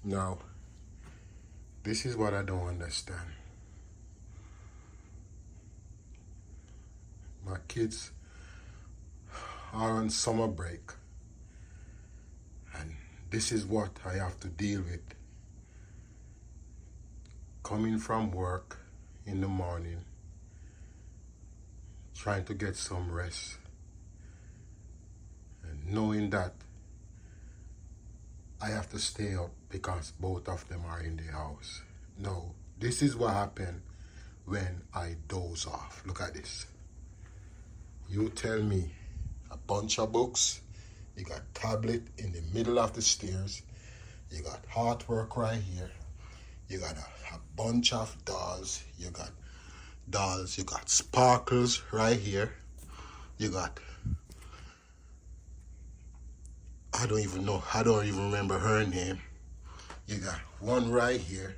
Now, this is what I don't understand. My kids are on summer break, and this is what I have to deal with. Coming from work in the morning, trying to get some rest, and knowing that I have to stay up because both of them are in the house. No, this is what happened when I doze off. Look at this. You tell me, a bunch of books, you got tablet in the middle of the stairs, you got artwork right here, you got a bunch of dolls, you got sparkles right here, you got, I don't even remember her name, you got one right here,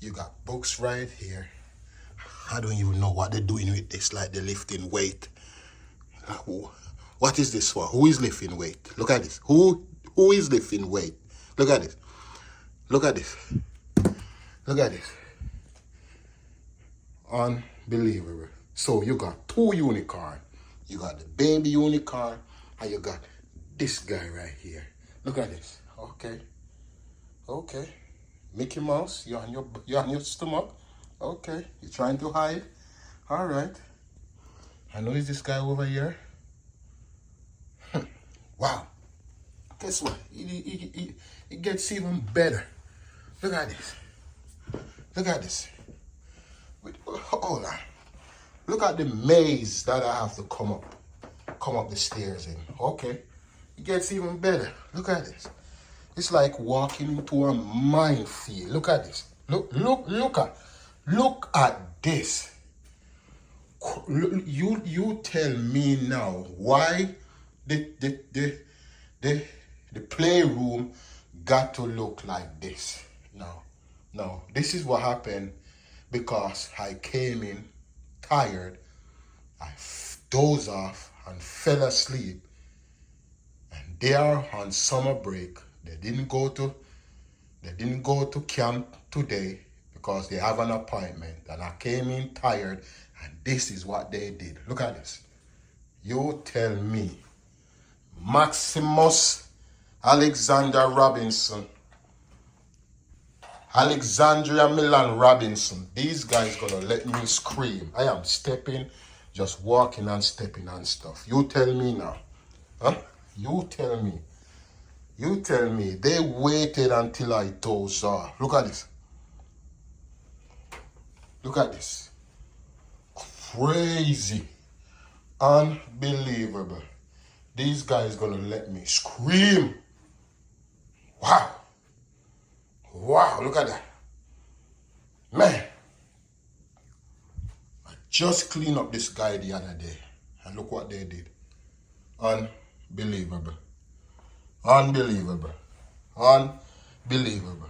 you got books right here. I don't even know what they're doing with this, like they're lifting weight. What is this for? Who is lifting weight? Look at this. Who is lifting weight? Look at this. Look at this. Look at this. Unbelievable. So you got two unicorns. You got the baby unicorn and you got this guy right here. Look at this. Okay. Okay. Mickey Mouse, you're on your stomach. Okay. You're trying to hide. All right. I know it's this guy over here. Wow. Guess what? It gets even better. Look at this. Look at this. Hold on. Look at the maze that I have to come up the stairs in. Okay. It gets even better. Look at this. It's like walking into a minefield. Look at this. Look at this. You tell me now why the playroom got to look like this. No, this is what happened because I came in tired, I dozed off and fell asleep, and they are on summer break. They didn't go to camp today because they have an appointment, and I came in tired, and this is what they did. Look at this. You tell me, Maximus Alexander Robinson, Alexandria Milan Robinson, these guys gonna let me scream. I am stepping, just walking and stepping and stuff. You tell me now. Huh? You tell me. You tell me. They waited until I dozed off. Look at this. Look at this. Crazy. Unbelievable. These guys gonna let me scream. Wow. Wow, look at that. Man. I just cleaned up this guy the other day. And look what they did. Unbelievable. Unbelievable. Unbelievable.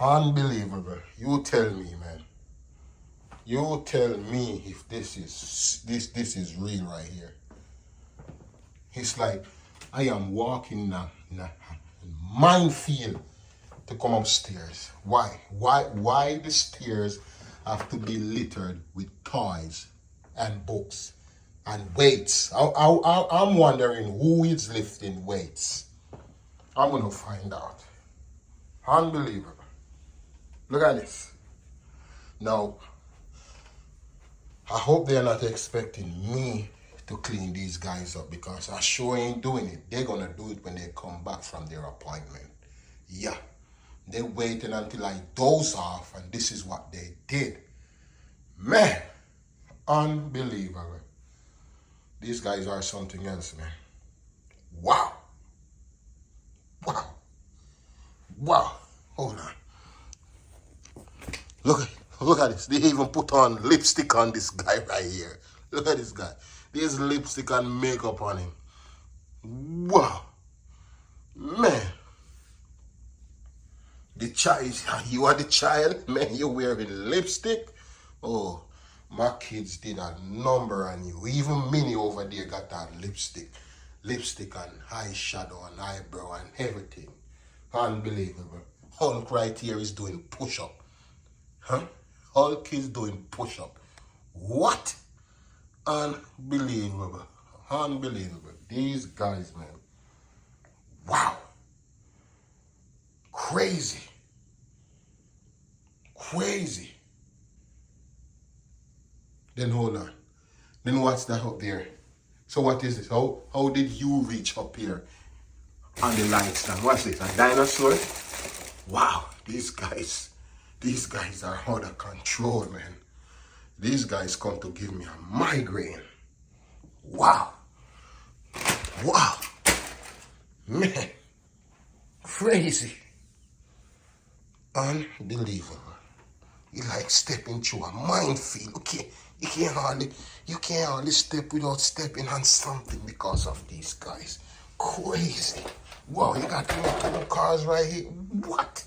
Unbelievable. You tell me, man. You tell me if this is real right here. It's like I am walking in a minefield to come upstairs. Why? Why the stairs have to be littered with toys and books and weights? I'm wondering who is lifting weights. I'm gonna find out. Unbelievable. Look at this. Now, I hope they're not expecting me to clean these guys up because I sure ain't doing it. They're gonna do it when they come back from their appointment. Yeah, they're waiting until I doze off, and this is what they did. Man, unbelievable. These guys are something else, man. Wow. Wow. Wow. Hold on. Look at this. They even put on lipstick on this guy right here. Look at this guy. There's lipstick and makeup on him. Wow. Man. The child, you are the child? Man, you're wearing lipstick? Oh, my kids did a number on you. Even Minnie over there got that lipstick. Lipstick and eyeshadow and eyebrow and everything. Unbelievable. Hulk right here is doing push-up. Huh? Hulk is doing push-up. What? Unbelievable. Unbelievable. These guys, man. Wow. Crazy. Crazy. Then hold on. Then what's that up there? So what is this? How did you reach up here on the light stand? What's this? A dinosaur? Wow, these guys are out of control, man. These guys come to give me a migraine. Wow. Wow. Man. Crazy. Unbelievable. You like stepping through a minefield. You can't hardly step without stepping on something because of these guys. Crazy. Wow, you got two cars right here. What?